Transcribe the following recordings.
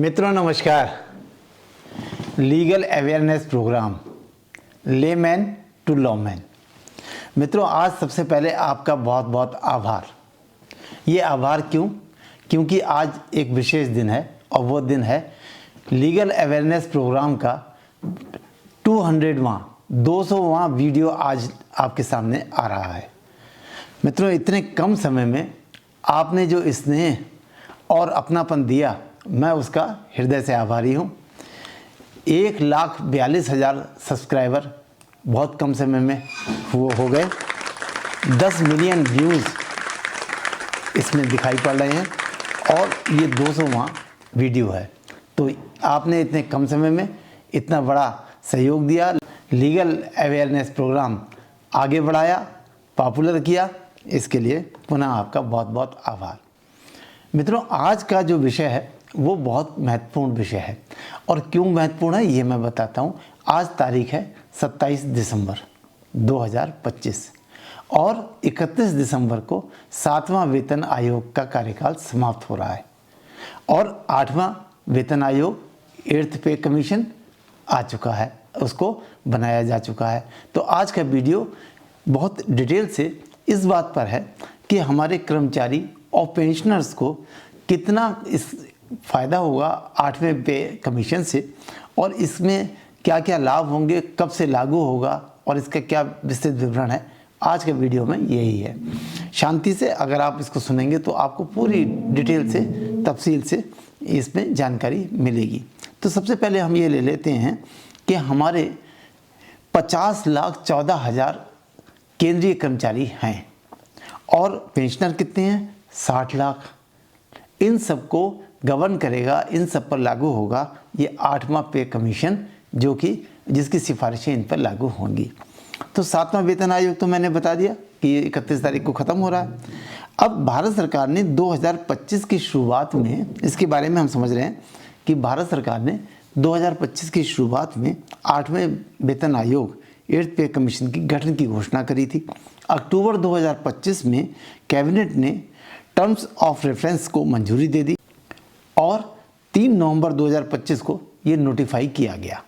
मित्रों नमस्कार। Legal awareness program layman to lawman. मित्रों, आज सबसे पहले आपका बहुत बहुत आभार। ये आभार क्यों? क्योंकि आज एक विशेष दिन है और वो दिन है लीगल अवेयरनेस प्रोग्राम का 200वां वीडियो आज आपके सामने आ रहा है। मित्रों, इतने कम समय में आपने जो स्नेह और अपनापन दिया, मैं उसका हृदय से आभारी हूँ। 1,42,000 सब्सक्राइबर बहुत कम समय में वो हो गए। 10 मिलियन व्यूज़ इसमें दिखाई पड़ रहे हैं और ये 200वां वीडियो है। तो आपने इतने कम समय में इतना बड़ा सहयोग दिया, लीगल अवेयरनेस प्रोग्राम आगे बढ़ाया, पॉपुलर किया, इसके लिए पुनः आपका बहुत बहुत आभार। मित्रों, आज का जो विषय है वो बहुत महत्वपूर्ण विषय है। और क्यों महत्वपूर्ण है ये मैं बताता हूँ। आज तारीख है 27 दिसंबर 2025 और 31 दिसंबर को 7वां वेतन आयोग का कार्यकाल समाप्त हो रहा है और 8वां वेतन आयोग 8th पे कमीशन आ चुका है, उसको बनाया जा चुका है। तो आज का वीडियो बहुत डिटेल से इस बात पर है कि हमारे कर्मचारी और पेंशनर्स को कितना इस फ़ायदा होगा 8वें पे कमीशन से और इसमें क्या क्या लाभ होंगे, कब से लागू होगा और इसका क्या विस्तृत विवरण है। आज के वीडियो में यही है। शांति से अगर आप इसको सुनेंगे तो आपको पूरी डिटेल से, तफसील से इसमें जानकारी मिलेगी। तो सबसे पहले हम ये ले लेते हैं कि हमारे 50,14,000 केंद्रीय कर्मचारी हैं और पेंशनर कितने हैं? 60 लाख। इन सबको गवर्न करेगा, इन सब पर लागू होगा ये 8वां पे कमीशन, जो कि जिसकी सिफारिशें इन पर लागू होंगी। तो 7वां वेतन आयोग तो मैंने बता दिया कि 31 तारीख को ख़त्म हो रहा है। अब भारत सरकार ने 2025 की शुरुआत में, इसके बारे में हम समझ रहे हैं कि भारत सरकार ने 2025 की शुरुआत में 8वें वेतन आयोग 8th पे कमीशन की गठन की घोषणा करी थी। अक्टूबर 2025 में कैबिनेट ने टर्म्स ऑफ रेफरेंस को मंजूरी दे दी और 3 नवंबर 2025 को ये नोटिफाई किया गया।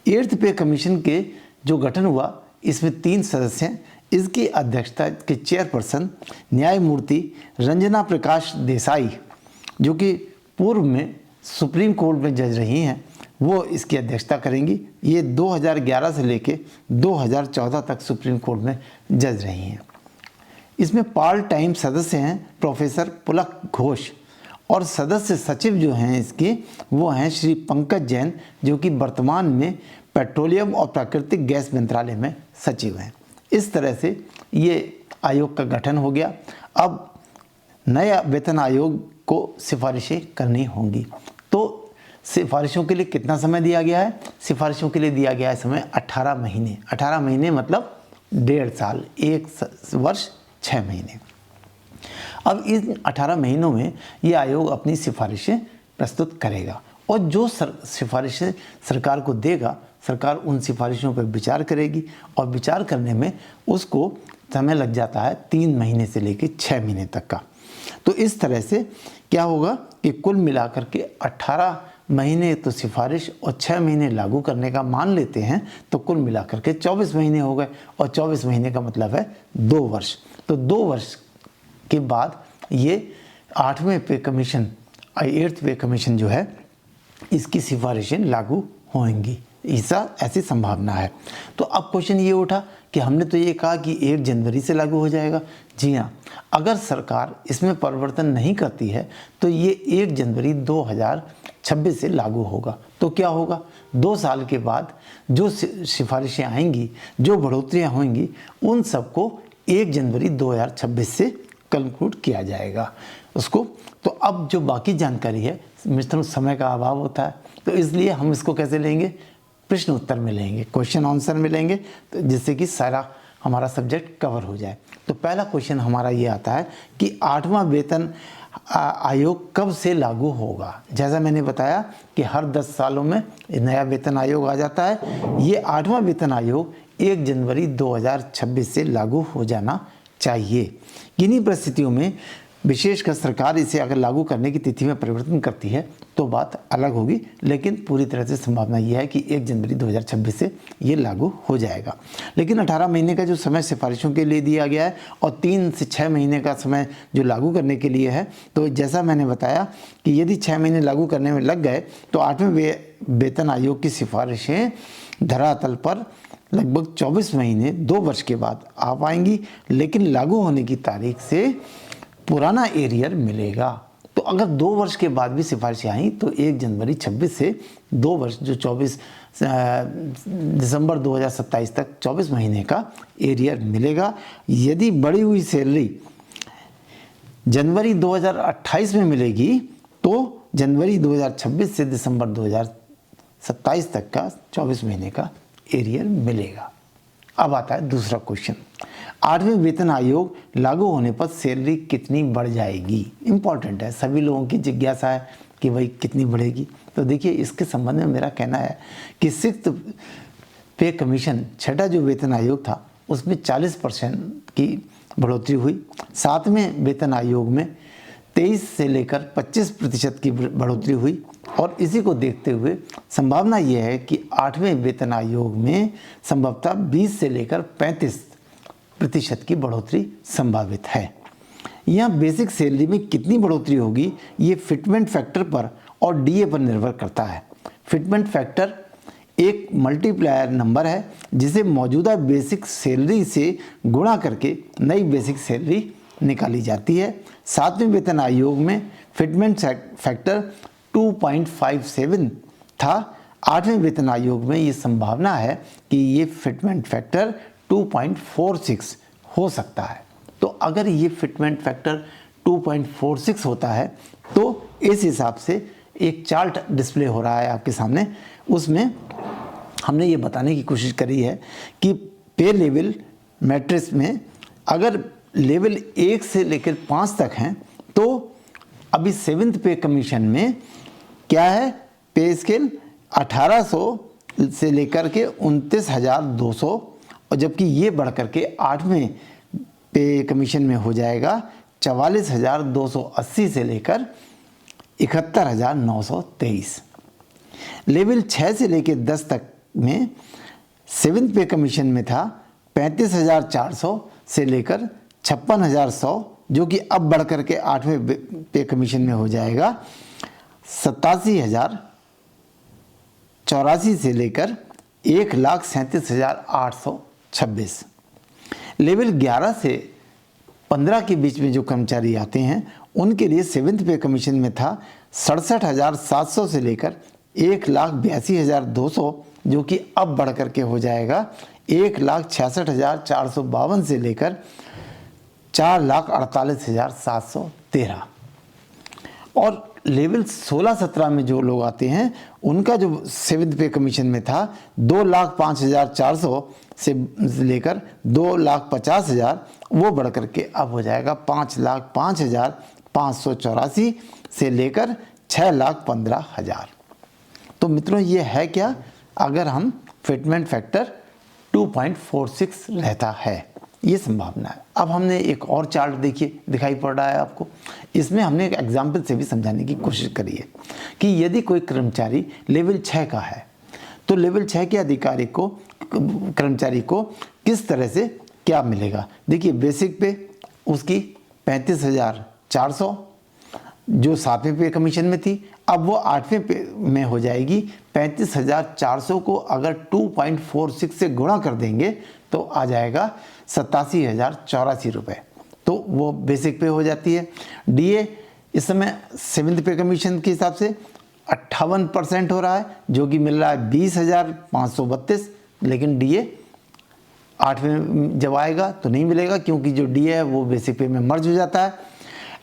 8th पे कमीशन के जो गठन हुआ, इसमें 3 सदस्य हैं। इसकी अध्यक्षता के चेयरपर्सन न्यायमूर्ति रंजना प्रकाश देसाई, जो कि पूर्व में सुप्रीम कोर्ट में जज रही हैं, वो इसकी अध्यक्षता करेंगी। ये 2011 से लेके 2014 तक सुप्रीम कोर्ट में जज रही हैं। इसमें पार्ट टाइम सदस्य हैं प्रोफेसर पुलक घोष और सदस्य सचिव जो हैं इसके वो हैं श्री पंकज जैन, जो कि वर्तमान में पेट्रोलियम और प्राकृतिक गैस मंत्रालय में सचिव हैं। इस तरह से ये आयोग का गठन हो गया। अब नया वेतन आयोग को सिफारिशें करनी होंगी। तो सिफारिशों के लिए कितना समय दिया गया है? सिफारिशों के लिए दिया गया है समय 18 महीने। 18 महीने मतलब 1.5 साल, 1 वर्ष 6 महीने। अब इन 18 महीनों में ये आयोग अपनी सिफारिशें प्रस्तुत करेगा और जो सिफारिशें सरकार को देगा, सरकार उन सिफारिशों पर विचार करेगी और विचार करने में उसको समय लग जाता है 3 महीने से लेकर 6 महीने तक का। तो इस तरह से क्या होगा कि कुल मिलाकर के 18 महीने तो सिफारिश और 6 महीने लागू करने का मान लेते हैं, तो कुल मिलाकर के 24 महीने हो गए और 24 महीने का मतलब है 2 वर्ष। तो 2 वर्ष के बाद ये 8वें पे कमीशन, 8th पे कमीशन जो है, इसकी सिफारिशें लागू होंगी। ऐसी संभावना है। तो अब क्वेश्चन ये उठा कि हमने तो ये कहा कि 1 जनवरी से लागू हो जाएगा। जी हाँ, अगर सरकार इसमें परिवर्तन नहीं करती है तो ये 1 जनवरी 2026 से लागू होगा। तो क्या होगा? 2 साल के बाद जो सिफारिशें आएंगी, जो बढ़ोतरियाँ होंगी, उन सबको 1 जनवरी 2026 से कंक्लूड किया जाएगा उसको। तो अब जो बाकी जानकारी है, मित्रों समय का अभाव होता है, तो इसलिए हम इसको कैसे लेंगे? प्रश्न उत्तर में लेंगे, क्वेश्चन आंसर में लेंगे, तो जिससे कि सारा हमारा सब्जेक्ट कवर हो जाए। तो पहला क्वेश्चन हमारा ये आता है कि 8वां वेतन आयोग कब से लागू होगा? जैसा मैंने बताया कि हर 10 सालों में नया वेतन आयोग आ जाता है। ये 8वां वेतन आयोग 1 जनवरी 2026 से लागू हो जाना चाहिए। किन्हीं परिस्थितियों में विशेषकर सरकार इसे अगर लागू करने की तिथि में परिवर्तन करती है तो बात अलग होगी, लेकिन पूरी तरह से संभावना यह है कि 1 जनवरी 2026 से ये लागू हो जाएगा। लेकिन 18 महीने का जो समय सिफारिशों के लिए दिया गया है और 3 से 6 महीने का समय जो लागू करने के लिए है, तो जैसा मैंने बताया कि यदि 6 महीने लागू करने में लग गए तो 8वें वेतन आयोग की सिफारिशें धरातल पर लगभग 24 महीने 2 वर्ष के बाद आ पाएंगी, लेकिन लागू होने की तारीख से पुराना एरियर मिलेगा। तो अगर 2 वर्ष के बाद भी सिफारिशें आई तो 1 जनवरी 26 से 2 वर्ष जो 24 दिसंबर 2027 तक 24 महीने का एरियर मिलेगा। यदि बढ़ी हुई सैलरी जनवरी 2028 में मिलेगी तो जनवरी 2026 से दिसंबर 2027 तक का 24 महीने का एरियर मिलेगा। अब आता है दूसरा क्वेश्चन, 8वें वेतन आयोग लागू होने पर सैलरी कितनी बढ़ जाएगी। इंपॉर्टेंट है, सभी लोगों की जिज्ञासा है कि भाई कितनी बढ़ेगी। तो देखिए, इसके संबंध में मेरा कहना है कि 6th पे कमीशन, छठा जो वेतन आयोग था, उसमें 40% की बढ़ोतरी हुई। 7वें वेतन आयोग में 23 से लेकर 25% की बढ़ोतरी हुई और इसी को देखते हुए संभावना यह है कि 8वें वेतन आयोग में संभवतः 20 से लेकर 35% की बढ़ोतरी संभावित है। यहाँ बेसिक सैलरी में कितनी बढ़ोतरी होगी ये फिटमेंट फैक्टर पर और डीए पर निर्भर करता है। फिटमेंट फैक्टर एक मल्टीप्लायर नंबर है जिसे मौजूदा बेसिक सैलरी से गुणा करके नई बेसिक सैलरी निकाली जाती है। 7वें वेतन आयोग में फिटमेंट फैक्टर 2.57 था। 8वें वेतन आयोग में ये संभावना है कि ये फिटमेंट फैक्टर 2.46 हो सकता है। तो अगर ये फिटमेंट फैक्टर 2.46 होता है तो इस हिसाब से एक चार्ट डिस्प्ले हो रहा है आपके सामने, उसमें हमने ये बताने की कोशिश करी है कि पे लेवल मैट्रिक्स में अगर लेवल 1 से लेकर 5 तक हैं तो अभी 7th पे कमीशन में क्या है, पे स्केल 1800 से लेकर के 29,200 और जबकि ये बढ़ करके 8वें पे कमीशन में हो जाएगा 44,280 से लेकर 71,923। लेवल 6 से लेकर 10 तक में 7th पे कमीशन में था 35,400 से लेकर 56,100, जो कि अब बढ़ करके 8वें पे कमीशन में हो जाएगा 87,084 से लेकर 1,37,826। लेवल 11 से 15 के बीच में जो कर्मचारी आते हैं उनके लिए 7th पे कमीशन में था 67,700 से लेकर 1,82,200, जो कि अब बढ़ करके हो जाएगा 1,66,452 से लेकर 4,48,713। और लेवल 16-17 में जो लोग आते हैं उनका जो 7th पे कमीशन में था 2,05,400 से लेकर 2,50,000, वो बढ़ करके अब हो जाएगा 5,05,584 से लेकर 6,15,000। तो मित्रों, ये है क्या अगर हम फिटमेंट फैक्टर 2.46 रहता है, ये संभावना है। अब हमने एक और चार्ट देखिए दिखाई पड़ रहा है आपको, इसमें हमने एक एग्जाम्पल से भी समझाने की कोशिश करी है कि यदि कोई कर्मचारी लेवल 6 का है तो लेवल 6 के अधिकारी को कर्मचारी को किस तरह से क्या मिलेगा। देखिए, बेसिक पे उसकी 35,400 जो 7वें पे कमीशन में थी, अब वो 8वें पे में हो जाएगी 35,400 को अगर 2.46 से गुणा कर देंगे तो आ जाएगा 87,084 रुपये, तो वो बेसिक पे हो जाती है। डीए इस समय 7th पे कमीशन के हिसाब से 58% हो रहा है, जो कि मिल रहा है 20,532, लेकिन डीए 8वें जब आएगा तो नहीं मिलेगा क्योंकि जो डीए है वो बेसिक पे में मर्ज हो जाता है।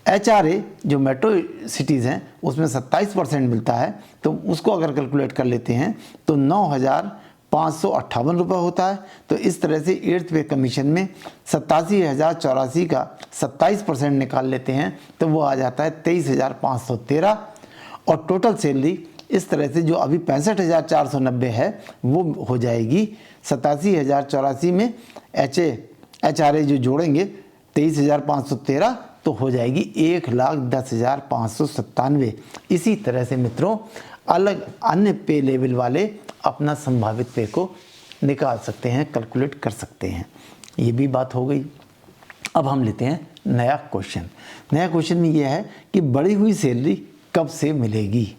एचआरए जो मेट्रो सिटीज़ हैं उसमें 27% मिलता है, तो उसको अगर कैलकुलेट कर लेते हैं तो 9,558 रुपये होता है। तो इस तरह से 8th पे कमीशन में 87,084 का 27% निकाल लेते हैं तो वो आ जाता है 23,513। और टोटल सैलरी इस तरह से जो अभी 65,490 है वो हो जाएगी 87,084 में एचआरए जो जोड़ेंगे 23,513 तो हो जाएगी 1,10,597। इसी तरह से मित्रों अलग अन्य पे लेवल वाले अपना संभावित पे को निकाल सकते हैं, कैलकुलेट कर सकते हैं। ये भी बात हो गई। अब हम लेते हैं नया क्वेश्चन। नया क्वेश्चन में यह है कि बढ़ी हुई सैलरी कब से मिलेगी।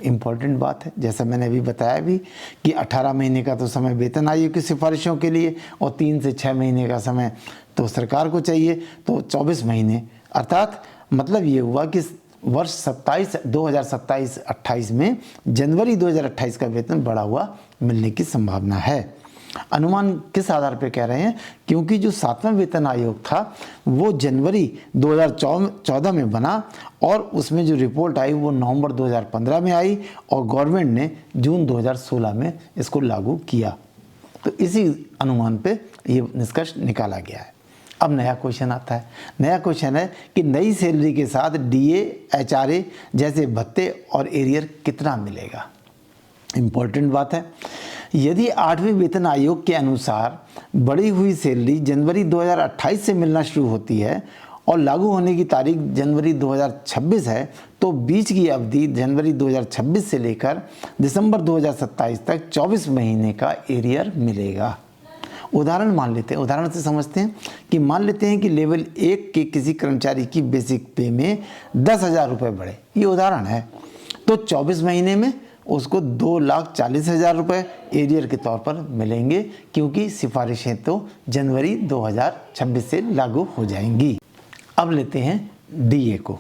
इम्पॉर्टेंट बात है, जैसा मैंने अभी बताया भी कि 18 महीने का तो समय वेतन आयोग की सिफारिशों के लिए और 3 से 6 महीने का समय तो सरकार को चाहिए, तो 24 महीने, अर्थात मतलब ये हुआ कि वर्ष 2027-28 में जनवरी 2028 का वेतन बढ़ा हुआ मिलने की संभावना है। अनुमान किस आधार पर कह रहे हैं, क्योंकि जो 7वां वेतन आयोग था वो जनवरी 2014 में बना और उसमें जो रिपोर्ट आई वो नवंबर 2015 में आई और गवर्नमेंट ने जून 2016 में इसको लागू किया। तो इसी अनुमान पे ये निष्कर्ष निकाला गया है। अब नया क्वेश्चन आता है। नया क्वेश्चन है कि नई सैलरी के साथ डीए, एचआरए जैसे भत्ते और एरियर कितना मिलेगा। इम्पोर्टेंट बात है। यदि 8वें वेतन आयोग के अनुसार बढ़ी हुई सैलरी जनवरी 2028 से मिलना शुरू होती है और लागू होने की तारीख जनवरी 2026 है, तो बीच की अवधि जनवरी 2026 से लेकर दिसंबर 2027 तक 24 महीने का एरियर मिलेगा। उदाहरण मान लेते हैं, उदाहरण से समझते हैं कि मान लेते हैं कि लेवल 1 के किसी कर्मचारी की बेसिक पे में 10,000 रुपये बढ़े, ये उदाहरण है, तो 24 महीने में उसको 2,40,000 रुपये एरियर के तौर पर मिलेंगे, क्योंकि सिफारिशें तो जनवरी 2026 से लागू हो जाएंगी। अब लेते हैं डीए को।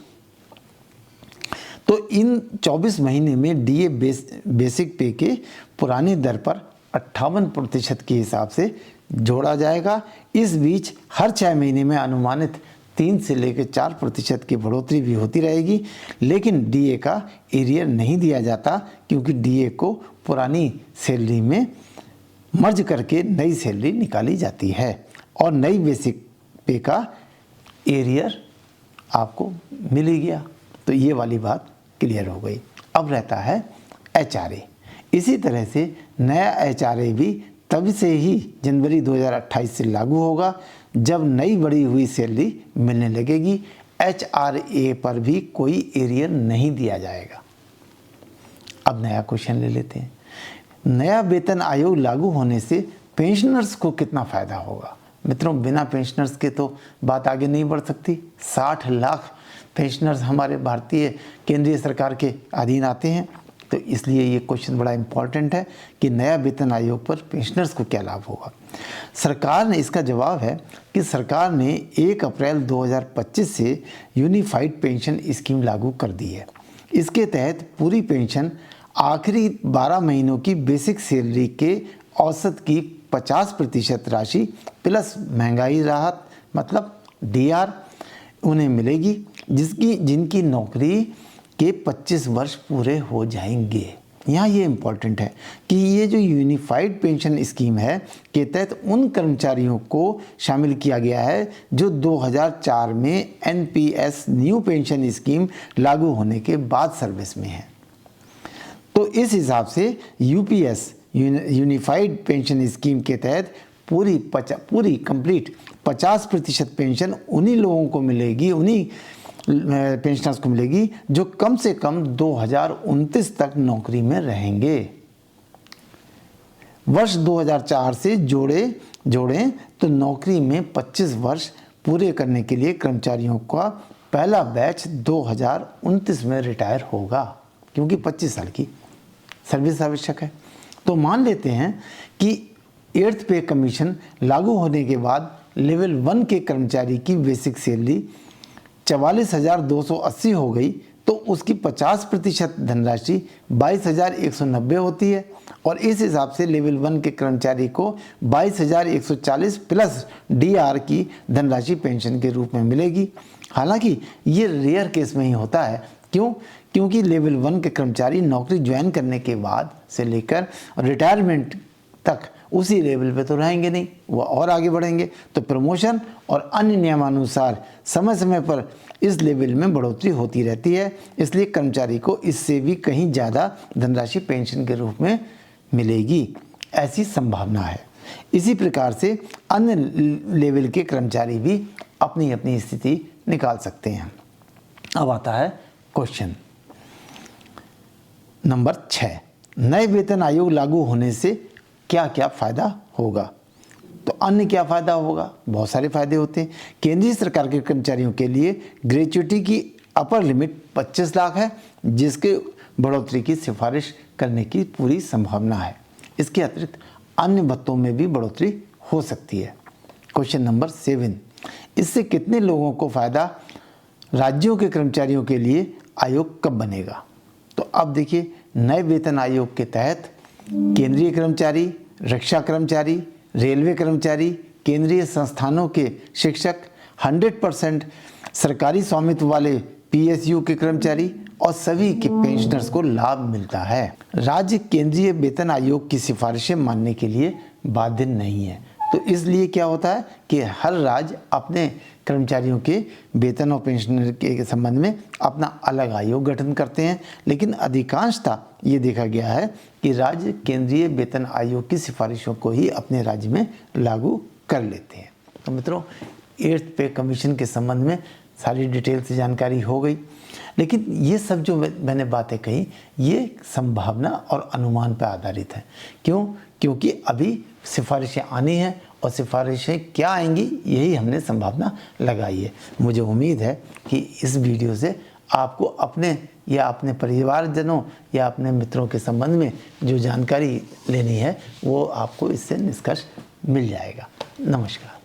तो इन 24 महीने में डीए बेसिक पे के पुरानी दर पर 58% के हिसाब से जोड़ा जाएगा। इस बीच हर 6 महीने में अनुमानित 3 से लेकर 4% की बढ़ोतरी भी होती रहेगी, लेकिन डीए का एरियर नहीं दिया जाता, क्योंकि डीए को पुरानी सैलरी में मर्ज करके नई सैलरी निकाली जाती है और नई बेसिक पे का एरियर आपको मिल ही गया। तो ये वाली बात क्लियर हो गई। अब रहता है एचआरए। इसी तरह से नया एचआरए भी तब से ही जनवरी 2028 से लागू होगा जब नई बढ़ी हुई सैलरी मिलने लगेगी। एचआरए पर भी कोई एरियर नहीं दिया जाएगा। अब नया क्वेश्चन ले लेते हैं। नया वेतन आयोग लागू होने से पेंशनर्स को कितना फ़ायदा होगा। मित्रों, बिना पेंशनर्स के तो बात आगे नहीं बढ़ सकती। 60 लाख पेंशनर्स हमारे भारतीय केंद्रीय सरकार के अधीन आते हैं, तो इसलिए ये क्वेश्चन बड़ा इम्पॉर्टेंट है कि नया वेतन आयोग पर पेंशनर्स को क्या लाभ होगा। सरकार ने इसका जवाब है कि सरकार ने 1 अप्रैल 2025 से यूनिफाइड पेंशन स्कीम लागू कर दी है। इसके तहत पूरी पेंशन आखिरी 12 महीनों की बेसिक सैलरी के औसत की 50% राशि प्लस महंगाई राहत मतलब डीआर उन्हें मिलेगी, जिनकी नौकरी के 25 वर्ष पूरे हो जाएंगे। यहाँ ये इम्पॉर्टेंट है कि ये जो यूनिफाइड पेंशन स्कीम है के तहत उन कर्मचारियों को शामिल किया गया है जो 2004 में एनपीएस न्यू पेंशन स्कीम लागू होने के बाद सर्विस में हैं। तो इस हिसाब से यूपीएस यूनिफाइड पेंशन स्कीम के तहत पूरी कंप्लीट 50% पेंशन उन्हीं लोगों को मिलेगी, उन्हीं पेंशनर्स को मिलेगी जो कम से कम 2029 तक नौकरी में रहेंगे। वर्ष 2004 से जोड़ें तो नौकरी में 25 वर्ष पूरे करने के लिए कर्मचारियों का पहला बैच 2029 में रिटायर होगा, क्योंकि 25 साल की सर्विस आवश्यक है। तो मान लेते हैं कि 8th पे कमीशन लागू होने के बाद लेवल 1 के कर्मचारी की बेसिक सैलरी 44,280 हो गई, तो उसकी 50% धनराशि 22,190 होती है और इस हिसाब से लेवल 1 के कर्मचारी को 22,140 प्लस डीआर की धनराशि पेंशन के रूप में मिलेगी। हालांकि ये रेयर केस में ही होता है। क्यों? क्योंकि लेवल 1 के कर्मचारी नौकरी ज्वाइन करने के बाद से लेकर रिटायरमेंट तक उसी लेवल पे तो रहेंगे नहीं, वो और आगे बढ़ेंगे, तो प्रमोशन और अन्य नियमानुसार समय समय पर इस लेवल में बढ़ोतरी होती रहती है। इसलिए कर्मचारी को इससे भी कहीं ज़्यादा धनराशि पेंशन के रूप में मिलेगी, ऐसी संभावना है। इसी प्रकार से अन्य लेवल के कर्मचारी भी अपनी अपनी स्थिति निकाल सकते हैं। अब आता है क्वेश्चन नंबर 6, नए वेतन आयोग लागू होने से क्या क्या फ़ायदा होगा। तो अन्य क्या फ़ायदा होगा, बहुत सारे फ़ायदे होते हैं। केंद्रीय सरकार के कर्मचारियों के लिए ग्रेच्युटी की अपर लिमिट 25 लाख है, जिसके बढ़ोतरी की सिफारिश करने की पूरी संभावना है। इसके अतिरिक्त अन्य भत्तों में भी बढ़ोतरी हो सकती है। क्वेश्चन नंबर 7, इससे कितने लोगों को फ़ायदा, राज्यों के कर्मचारियों के लिए आयोग कब बनेगा। तो अब देखिए, नए वेतन आयोग के तहत केंद्रीय कर्मचारी, रक्षा कर्मचारी, रेलवे कर्मचारी, केंद्रीय संस्थानों के शिक्षक, 100% सरकारी स्वामित्व वाले पीएसयू के कर्मचारी और सभी के पेंशनर्स को लाभ मिलता है। राज्य केंद्रीय वेतन आयोग की सिफारिशें मानने के लिए बाध्य नहीं है। तो इसलिए क्या होता है कि हर राज्य अपने कर्मचारियों के वेतन और पेंशन के संबंध में अपना अलग आयोग गठन करते हैं, लेकिन अधिकांशतः ये देखा गया है कि राज्य केंद्रीय वेतन आयोग की सिफारिशों को ही अपने राज्य में लागू कर लेते हैं। तो मित्रों, 8th पे कमीशन के संबंध में सारी डिटेल से जानकारी हो गई, लेकिन ये सब जो मैंने बातें कही ये संभावना और अनुमान पर आधारित है। क्यों? क्योंकि अभी सिफारिशें आनी हैं और सिफारिशें क्या आएंगी यही हमने संभावना लगाई है। मुझे उम्मीद है कि इस वीडियो से आपको अपने या अपने परिवारजनों या अपने मित्रों के संबंध में जो जानकारी लेनी है वो आपको इससे निष्कर्ष मिल जाएगा। नमस्कार।